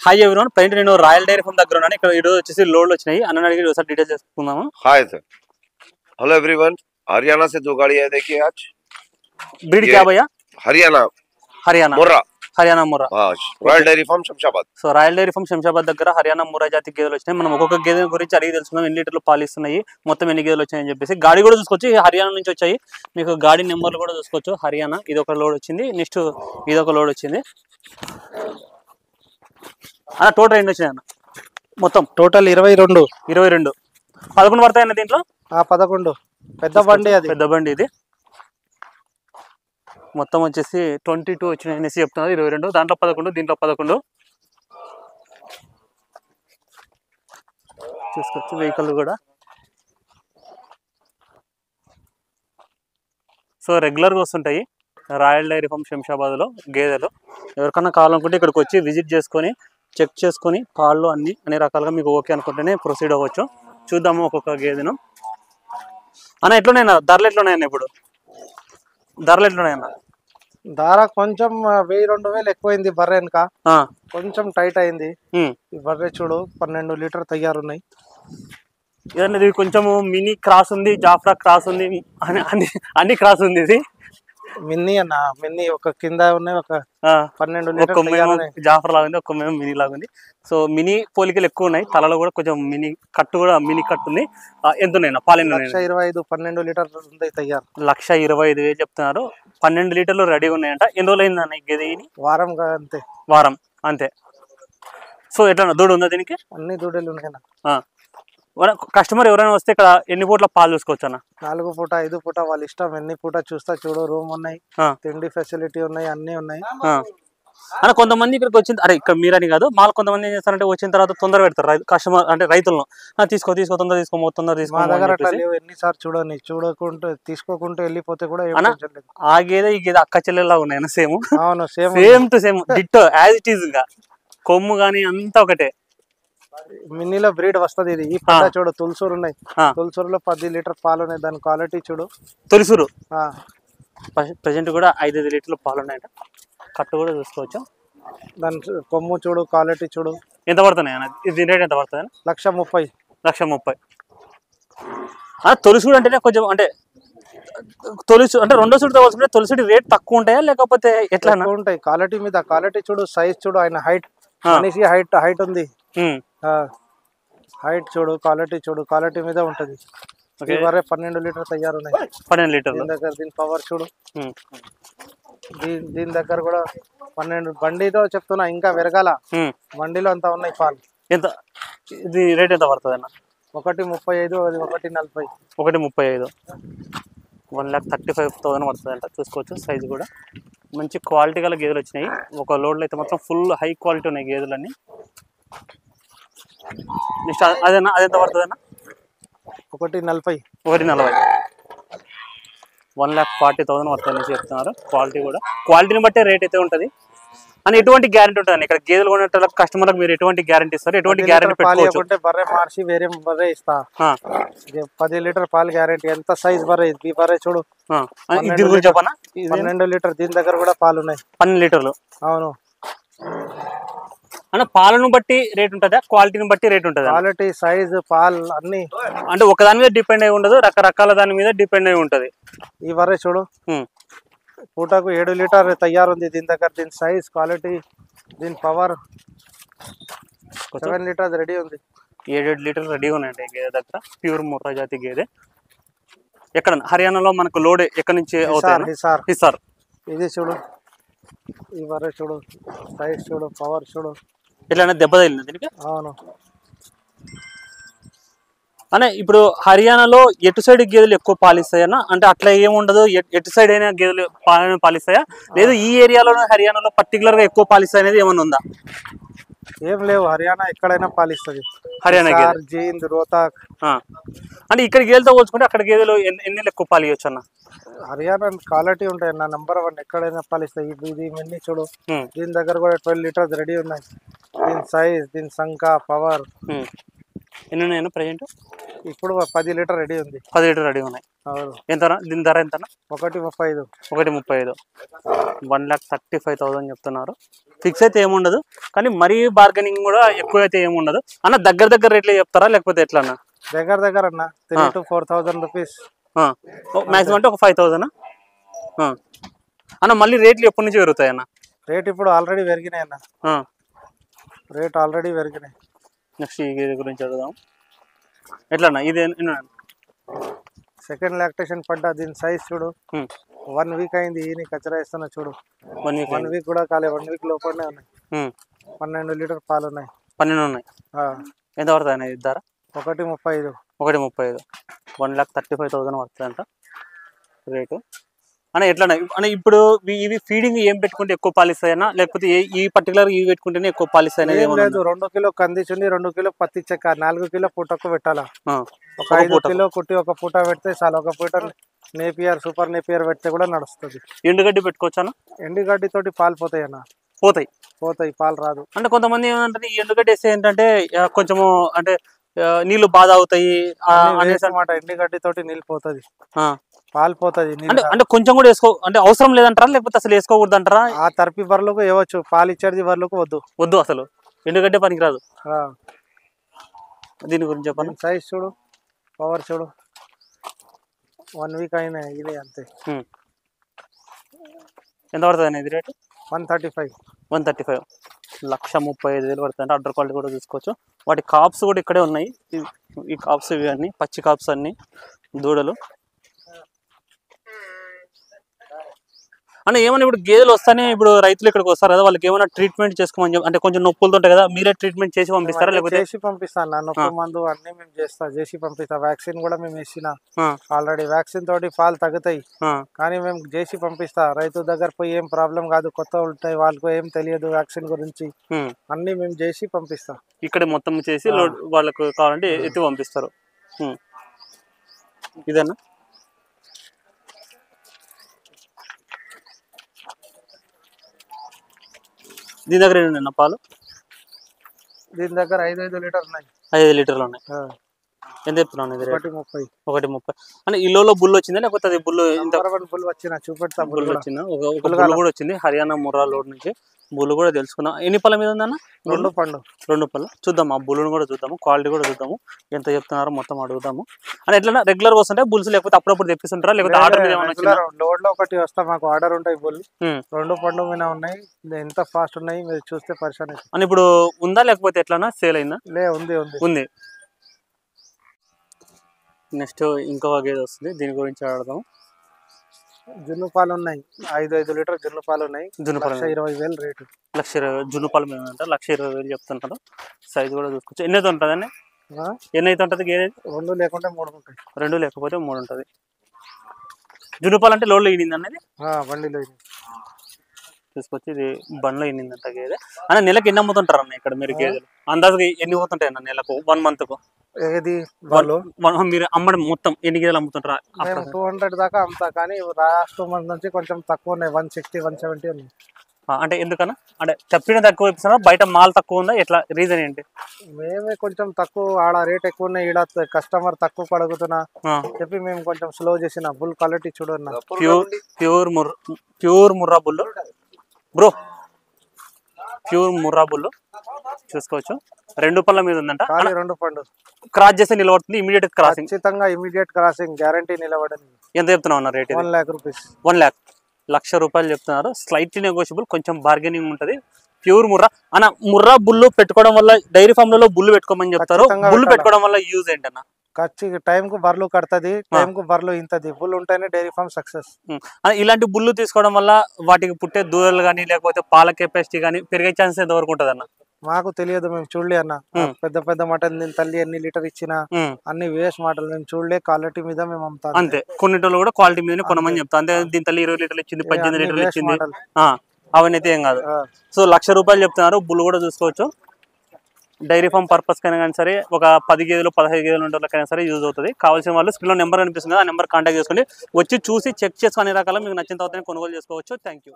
Hi everyone, present నేను royal Dairy form దగ్గర ఉన్నాను. ఇక్కడ ఈరోజు వచ్చేసి లోడ్లు వచ్చినాయి. అన్న అడిగి ఒకసారి డీటెయిల్స్ తెలుసుకుందాము. Hi sir, hello everyone. Haryana से दो गाड़ी है, देखिए आज। ब्रीड क्या भैया? Haryana Haryana Murrah. Haryana Murrah. Royal Dairy Farm Shamshabad. So Royal Dairy Farm Shamshabad దగ్గర హర్యానా ముర్రా జాతి గేదెలు వచ్చినాయి. మనం ఒక్కొక్క గేదె గురించి అడిగి తెలుసుకుందాం. ఎన్ని లీటర్లు పాలు ఇస్తున్నాయి, మొత్తం ఎన్ని గేదెలు వచ్చాయని చెప్పేసి. గాడి కూడా చూసుకోవచ్చు, హర్యానా నుంచి వచ్చాయి. మీకు గాడి నెంబర్లు కూడా చూసుకోవచ్చు. హర్యానా ఇది ఒక లోడ్ వచ్చింది, నెక్స్ట్ ఇది ఒక లోడ్ వచ్చింది. అన్న టోటల్ ఎన్ని వచ్చినాయి అన్న? మొత్తం టోటల్ 22 11 పడతాయన్న దీంట్లో. 11 పెద్ద బండి, అది పెద్ద బండి. ఇది మొత్తం వచ్చేసి 22 వచ్చినాయి అనేసి చెప్తున్నారు. 22 దాంట్లో 11, దీంట్లో 11 చూసుకోవచ్చు. వెహికల్ కూడా సో రెగ్యులర్గా వస్తుంటాయి రాయల్ డైరీ ఫార్మ్ శంషాబాద్లో గేదెలు. ఎవరికన్నా కావాలనుకుంటే ఇక్కడికి వచ్చి విజిట్ చేసుకొని చెక్ చేసుకొని పాలు అన్ని రకాలుగా మీకు ఓకే అనుకుంటేనే ప్రొసీడ్ అవ్వచ్చు. చూద్దాము ఒక్కొక్క గేదెను. అన్న ఎట్లున్నాయన్న ధరలు? ఎట్లున్నాయన్న ఇప్పుడు ధరలు ఎట్లున్నాయన్న? ధర కొంచెం 1000-2000 ఎక్కువైంది. బర్రె వెనక కొంచెం టైట్ అయింది. ఈ బర్రె చూడు 12 లీటర్ తయారున్నాయి. ఇది కొంచెం మినీ క్రాస్ ఉంది, జాఫ్రా క్రాస్ ఉంది, అన్ని క్రాస్ ఉంది. ఇది మిన్నీ అన్న, మిన్నీ ఒక కింద ఉన్నాయి, ఒక 12 లీటర్ జాఫర్ లాగా ఉంది, ఒక్క మేము మినీ లాగా ఉంది. సో మినీ పోలికలు ఎక్కువ ఉన్నాయి. తలలో కూడా కొంచెం మినీ కట్టు కూడా మినీ కట్టు ఉంది. ఎంత ఉన్నాయి పాలు? 1,25 12 లీటర్ ఉంది తయారు. 1,25,000 చెప్తున్నారు. 12 లీటర్లు రెడీగా ఉన్నాయంట. ఎన్ని రోజులు అయింది అన్న గేదె? వారం అంతే. వారం అంతే. సో ఎట్లా దూడ ఉందా దీనికి? అన్ని దూడలు ఉన్నాయి. కస్టమర్ ఎవరైనా వస్తే ఇక్కడ ఎన్ని పూట్ల పాలు చూసుకోవచ్చు అన్న? 4 పూట 5 పూట వాళ్ళ ఇష్టం. ఎన్ని పూట చూస్తా చూడు. రూమ్ ఉన్నాయి, తిండి ఫెసిలిటీ ఉన్నాయి, అన్ని ఉన్నాయి అన్న. కొంతమంది ఇక్కడికి వచ్చింది, అరే ఇక్కడ మీరని కాదు, మాకు కొంతమంది ఏం చేస్తారంటే వచ్చిన తర్వాత తొందర పెడతారు కస్టమర్, అంటే రైతులను తీసుకో తొందర తీసుకో. మా దగ్గర అట్లా లేవు. ఎన్నిసార్లు చూడని చూడకుంటే తీసుకోకుంటే వెళ్ళిపోతే కూడా ఆ గేదె ఈ గేదె అక్క చెల్లెలా ఉన్నాయి. సేమ్. అవును, same to same ditto as it is గా. కొమ్ము గానీ అంతా ఒకటే. మిన్నీలో బ్రీడ్ వస్తుంది ఇది. ఈ పంట చూడు, తులసూరు ఉన్నాయి. తులసూరులో 10 లీటర్ పాలు ఉన్నాయి. దాని క్వాలిటీ చూడు. తులసూరు ప్రెసెంట్ కూడా 5 లీటర్ల పాలు ఉన్నాయట. కట్టు కూడా చూసుకోవచ్చు. దాని కొమ్ము చూడు, క్వాలిటీ చూడు. ఎంత పడుతున్నాయి అన్న? ఇది రేట్ ఎంత పడుతుంది? 1,30,000. 1,30,000. తొలిసూడు అంటేనే కొంచెం అంటే అంటే రెండో సూడితో పోల్చుకుంటే తొలిసూడి రేట్ తక్కువ ఉంటాయా లేకపోతే ఎట్లా ఉంటాయి? క్వాలిటీ మీద. క్వాలిటీ చూడు, సైజ్ చూడు, ఆయన హైట్ మనిషి హైట్ ఉంది. హైట్ చూడు, క్వాలిటీ చూడు, క్వాలిటీ మీద ఉంటది. 12 లీటర్ తయారున్నాయి. 12 లీటర్లు దగ్గర. దీని పవర్ చూడు. దీని దగ్గర కూడా 12. బండితో చెప్తున్నా, ఇంకా పెరగాల. బండిలో అంతా ఉన్నాయి పాలు. ఎంత ఇది రేట్ ఎంత పడుతుంది అన్న? 1,35,000, అది 1,40,000. 1,35,000. 1,35,000 పడుతుంది అంట. చూసుకోవచ్చు. సైజు కూడా మంచి క్వాలిటీ గల గేదెలు వచ్చినాయి. ఒక లోడ్లో అయితే మాత్రం ఫుల్ హై క్వాలిటీ ఉన్నాయి గేదెలన్నీ. నెక్స్ట్ అదేనా, అదెంత పడుతుంది అన్న? 1,40,000. 1,40,000 పడుతుంది అనేసి చెప్తున్నారు. క్వాలిటీ కూడా, క్వాలిటీని బట్టే రేట్ అయితే ఉంటుంది. అని ఎటువంటి గ్యారెంటీ ఉంటుంది ఇక్కడ గేదెలు కొనే కస్టమర్లకు? మీరు ఎటువంటి గ్యారెంటీ ఇస్తారు? ఎటువంటి గ్యారెంటీ పెట్టుకోవచ్చు? బర్రె మార్చి వేరే బర్రె ఇస్తా. 10 లీటర్ పాలు గ్యారెంటీ. ఎంత సైజ్ బర్రె ఇది? ఈ బర్రె చూడు. 12 లీటర్. దీని దగ్గర కూడా పాలు ఉన్నాయి. 12 లీటర్లు. అవును అన్న. పాలను బట్టి రేట్ ఉంటుందా, క్వాలిటీని బట్టి రేట్ ఉంటుంది? క్వాలిటీ, సైజ్, పాలు అన్ని. అంటే ఒక దాని మీద డిపెండ్ అయి ఉండదు, రకరకాల దాని మీద డిపెండ్ అయి ఉంటది. ఈ బర్రె చూడు, పూటకు 7 లీటర్ తయారుంది దీని దగ్గర. దీని సైజ్, క్వాలిటీ, దీని పవర్ 7 లీటర్ రెడీ ఉంది. 7 లీటర్లు రెడీగా ఉన్నాయండి గేదె దగ్గర. ప్యూర్ ముర్రా జాతి గేదె. ఎక్కడ హర్యానాలో మనకు లోడ్ ఎక్కడి నుంచి అవుతాయి? హిసార్. ఇది చూడు, ఈ బర్రె చూడు, సైజ్ చూడు, పవర్ చూడు. ఎట్లా దెబ్బ తగిలింది దీనికి? అవును అన్న. ఇప్పుడు హర్యానాలో ఎటు సైడ్ గేదెలు ఎక్కువ పాలిస్తాయన్నా? అంటే అట్లా ఏముండదు, ఎటు సైడ్ అయినా గేదెలు పాలిస్తాయా? లేదు ఈ ఏరియాలోనే హర్యానాలో పర్టికులర్ గా ఎక్కువ పాలిస్తాయి అనేది ఏమన్నా ఉందా? ఏం లేవు. హర్యానా ఎక్కడైనా పాలిస్తుంది. హర్యానా జీంద్, రోహ్తక్. అంటే ఇక్కడ గేదెలతో పోల్చుకుంటే అక్కడ గేదెలు ఎన్ని ఎక్కువ పాలియొచ్చు అన్న? హర్యానా క్వాలిటీ ఉంటాయి అన్న. నంబర్ 1 ఎక్కడైనా పాలిస్తాయి. ఇది మిన్నీ చూడు. దీని దగ్గర కూడా 12 లీటర్స్ రెడీ ఉన్నాయి. దీని సైజ్, దీని సంఖ్య, పవర్. ఎన్ని ఉన్నాయన్న ప్రజెంట్? ఇప్పుడు 10 లీటర్ రెడీ ఉంది. 10 లీటర్ రెడీ ఉన్నాయి. ఎంత దీని ధర ఎంత? 1.35. 1.35. 1,35,000 చెప్తున్నారు. ఫిక్స్ అయితే ఏముండదు, కానీ మరీ బార్గెనింగ్ కూడా ఎక్కువ అయితే ఏముండదు అన్న. దగ్గర రేట్లు చెప్తారా లేకపోతే ఎట్లా అన్న? దగ్గర అన్న 3,000 to 4,000 రూపీస్ మాక్సిమం అంటే ఒక 5,000 అన్న. మళ్ళీ రేట్లు ఎప్పటి నుంచి పెరుగుతాయి అన్న? రేట్ ఇప్పుడు ఆల్రెడీ పెరిగినాయి అన్న. రేట్ ఆల్రెడీ పెరిగినాయి. నెక్స్ట్ ఈ గేదె గురించి అడుగుదాం. ఎట్లా అన్న ఇది? సెకండ్ లాక్టేషన్ పడ్డా. దీని సైజ్ చూడు. 1 వీక్ అయింది. ఈయన కచరా ఇస్తున్నా చూడు. 1 వీక్ కూడా కాలే. 1 వీక్ లోపలనే ఉన్నాయి. 12 లీటర్ పాలు ఉన్నాయి. 12 ఉన్నాయి. ఎంత పడుతుంది అన్న ఇది ధర? 1.35. 1.35. 1,35,000 పడుతుందంట రేటు అన్న. ఎట్లా అన్న ఇప్పుడు ఇవి ఫీడింగ్ ఏం పెట్టుకుంటే ఎక్కువ పాలిస్తాయన్నా, లేకపోతే ఈ పర్టికులర్ ఇవి పెట్టుకుంటేనే ఎక్కువ పాలిస్తాయి? లేదు, 2 కిలో కందిచుండి, 2 కిలో పత్తి చెక్క, 4 కిలో పూటకు పెట్టాలా. ఒక 5 కిలో కుట్టి ఒక పూట పెడితే చాలా. ఒక పూట నేపియర్, సూపర్ నేపియర్ పెడితే కూడా నడుస్తుంది. ఎండుగడ్డి పెట్టుకోవచ్చా? ఎండుగడ్డి తోటి పాలు పోతాయి అన్న. పోతాయి, పాలు రాదు. అంటే కొంతమంది ఏమంటే ఈ ఎండుగడ్డి వేస్తే ఏంటంటే కొంచెము అంటే నీళ్లు బాగా అవుతాయి అన్నమాట. ఎండుగడ్డి తోటి నీళ్ళు పోతుంది, పాలు పోతుంది. అంటే కొంచెం కూడా వేసుకో అంటే అవసరం లేదంటారా, లేకపోతే అసలు వేసుకోకూడదు అంటారా? ఆ తరపి బర్రెలకు ఇవ్వచ్చు, పాలు ఇచ్చేది బర్రెలకు వద్దు. అసలు ఎండుగడ్డే పనికిరాదు. దీని గురించి చెప్పండి. సైజ్ చూడు, పవర్ చూడు. 1 వీక్ అయినా ఇది అంతే. ఎంత పడుతుంది అనేది రేటు? 135. 135. 1,35,000 పడుతుంది అంటే అడ్డర్ క్వాలిటీ కూడా చూసుకోవచ్చు. వాటి కాప్స్ కూడా ఇక్కడే ఉన్నాయి. ఈ కాప్స్ ఇవి అన్ని పచ్చి కాప్స్ అన్ని దూడలు అన్న. ఏమైనా ఇప్పుడు గేదెలు వస్తానే ఇప్పుడు రైతులు ఇక్కడికి వస్తారు కదా, వాళ్ళకి ఏమైనా ట్రీట్మెంట్ చేసుకోమని చెప్పి అంటే కొంచెం నొప్పులతో ఉంటాయి కదా, మీరే ట్రీట్మెంట్ చేసి పంపిస్తారా లేకపోతే? చేసి పంపిస్తాను. నొప్పి మందు అన్ని మేము చేసి పంపిస్తా. వ్యాక్సిన్ కూడా మేము వేసిన ఆల్రెడీ. వ్యాక్సిన్ తోటి పాలు తగ్గుతాయి, కానీ మేము చేసి పంపిస్తా. రైతు దగ్గర పోయి ఏం ప్రాబ్లం కాదు. కొత్త ఉంటాయి, వాళ్ళకు ఏం తెలియదు వ్యాక్సిన్ గురించి. అన్ని మేము చేసి పంపిస్తాం. ఇక్కడ మొత్తం చేసి వాళ్ళకు కావాలంటే ఎత్తి పంపిస్తారు. ఇదన్నా దీని దగ్గర ఏంటన్నా పాలు? దీని దగ్గర 5 లీటర్లు ఉన్నాయి. 5 లీటర్లు ఉన్నాయి. ఎంత చెప్తున్నాను? 1.30. 1.30 అంటే ఇల్లులో బుల్ వచ్చిందా లేకపోతే అది బుల్? బుల్ వచ్చిన చూపెడతా. బుల్ వచ్చిందా? ఒక బుల్ కూడా వచ్చింది హర్యానా ముర్రా లోడ్ నుంచి. బుల్ కూడా తెలుసుకుందాం. ఎన్ని పళ్ళ మీద ఉందన్న? 2 పళ్ళు. చూద్దాం, ఆ బుల్లును కూడా చూద్దాము, క్వాలిటీ కూడా చూద్దాము, ఎంత చెప్తున్నారో మొత్తం అడుగుదాము. అని ఎట్లా రెగ్యులర్ వస్తుంటే బుల్స్, లేకపోతే అప్పుడప్పుడు తెప్పిస్తుంటారా లేకపోతే ఆర్డర్ మీద? లోడ్ లో ఒకటి వస్తా, మాకు ఆర్డర్ ఉంటాయి. బుల్ 2 పండు మీద ఉన్నాయి. ఎంత ఫాస్ట్ ఉన్నాయి మీరు చూస్తే పరిశాన్. అని ఇప్పుడు ఉందా లేకపోతే ఎట్లా సేల్ అయిందా? ఉంది. నెక్స్ట్ ఇంకో గేదె వస్తుంది, దీని గురించి అడుగుదాం. జున్ను పాలు ఉన్నాయి. 5 లీటర్ జున్ను పాలు ఉన్నాయి. 1,20,000 రేటు. 1,20,000 జున్ను పాలు మీద అంట. 1,20,000 చెప్తుంటారు. సైజ్ కూడా చూసుకోవచ్చు. ఎన్ని అయితే ఉంటుందండి? ఎన్ని అయితే ఉంటుంది గేదె? 2 లేకుంటే 3 ఉంటాయి. 2 లేకపోతే 3 ఉంటుంది. జున్ను పాలు అంటే లోడ్లో ఈనింది అనేది? బండిలో తీసుకొచ్చి ఇది బండ్లో ఈనిందంట గేదె. అన్న నెలకు ఎన్ని అమ్ముతుంటారు అన్న ఇక్కడ మీరు గేదెలు? అందాజుగా ఎన్ని పోతుంటాయి అన్న నెలకు 1 month కు? మీరు అమ్మడం మొత్తం ఎన్ని గేదెలు అమ్ముతుంటారా? 200 దాకా అమ్ముతా, కానీ లాస్ట్ 2 months నుంచి కొంచెం తక్కువ ఉన్నాయి. 160, 170 ఉన్నాయి. అంటే ఎందుకన్నా? అంటే చెప్పిన తక్కువ ఇస్తున్నా, బయట మాల్ తక్కువ ఉందా, ఎట్లా రీజన్ ఏంటి? మేమే కొంచెం తక్కువ, ఆడ రేట్ ఎక్కువ ఉన్నాయి, ఈడ కస్టమర్ తక్కువ అడుగుతున్నా చెప్పి మేము కొంచెం స్లో చేసిన. బుల్ క్వాలిటీ చూడన్నా. Pure Murrah bull bro, pure Murrah bull చూసుకోవచ్చు. 2 పళ్ళ మీద ఉందంట. 2 పండు క్రాస్ చేస్తే నిలబడుతుంది. ఇమీడియట్ క్రాసింగ్, ఖచ్చితంగా ఇమీడియట్ క్రాసింగ్ గ్యారంటీ నిలబడింది. ఎంత చెప్తున్నావు అన్న రేట్? 1 lakh rupees. 1 lakh, 1,00,000 రూపాయలు చెప్తున్నారు. స్లైట్లీ నెగోషియబుల్, కొంచెం బార్గెనింగ్ ఉంటుంది. ప్యూర్ ముర్రా అన్న. ముర్రా బుల్లు పెట్టుకోవడం వల్ల డైరీ ఫామ్ లలో బుల్లు పెట్టుకోమని చెప్తారు. బుల్లు పెట్టుకోవడం వల్ల యూజ్ ఏంటన్న? టైం కు బర్రెలు కడతది, టైం కు బర్రెలు ఇంతది. బుల్ ఉంటేనే డైరీ ఫామ్ సక్సెస్. ఇలాంటి బుల్లు తీసుకోవడం వల్ల వాటికి పుట్టే దూడలు కానీ లేకపోతే పాల కెపాసిటీ కానీ పెరిగే ఛాన్స్ ఎంత వరకు ఉంటుంది అన్న? మాకు తెలియదు, మేము చూడలే అన్న. పెద్ద మటన్ దీని తల్లి ఎన్ని లీటర్ ఇచ్చినా అన్ని వేస్ట్ మాటలు, మేము చూడలే. క్వాలిటీ మీద మేము అమ్ముతాం అంతే. కొన్నిటిలో కూడా క్వాలిటీ మీదనే కొనమని చెప్తాం అంతే. దీని తల్లి 20 లీటర్లు ఇచ్చింది, 18 లీటర్లు ఇచ్చింది, అవన్నీ అయితే ఏం కాదు. సో 1,00,000 రూపాయలు చెప్తున్నారు. బుల్ కూడా చూసుకోవచ్చు. డైరీ ఫామ్ పర్పస్ కైనా కానీ సరే, ఒక 10 గేదెలు 15 గేదెలు ఉండేకైనా సరే యూజ్ అవుతుంది. కావాల్సిన వాళ్ళు స్క్రీన్లో నెంబర్ కనిపిస్తుంది, ఆ నెంబర్ కాంటాక్ట్ చేసుకోండి. వచ్చి చూసి చెక్ చేసుకుని అన్ని రకాల మీకు నచ్చిన తర్వాత కొనుగోలు చేసుకోవచ్చు. Thank you.